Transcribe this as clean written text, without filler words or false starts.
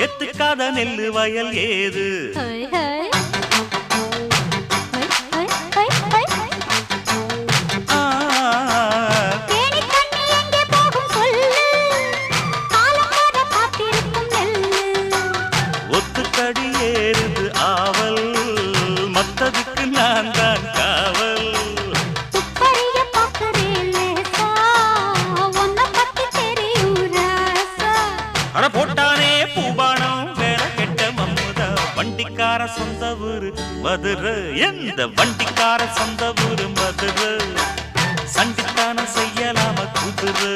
எத்துக்காத நெல்லு வயல் ஏது ஒத்துக்கடி ஏறுது ஆவல் மத்ததுக்கு நான் தான் காவல் அட போட்டானே பூபானம் வேற கெட்ட மம்முதா வண்டிக்கார சொந்த ஊரு மதுரை எந்த வண்டிக்கார சொந்த ஊரு மதுரை சண்டித்தான செய்யலாம குதிரை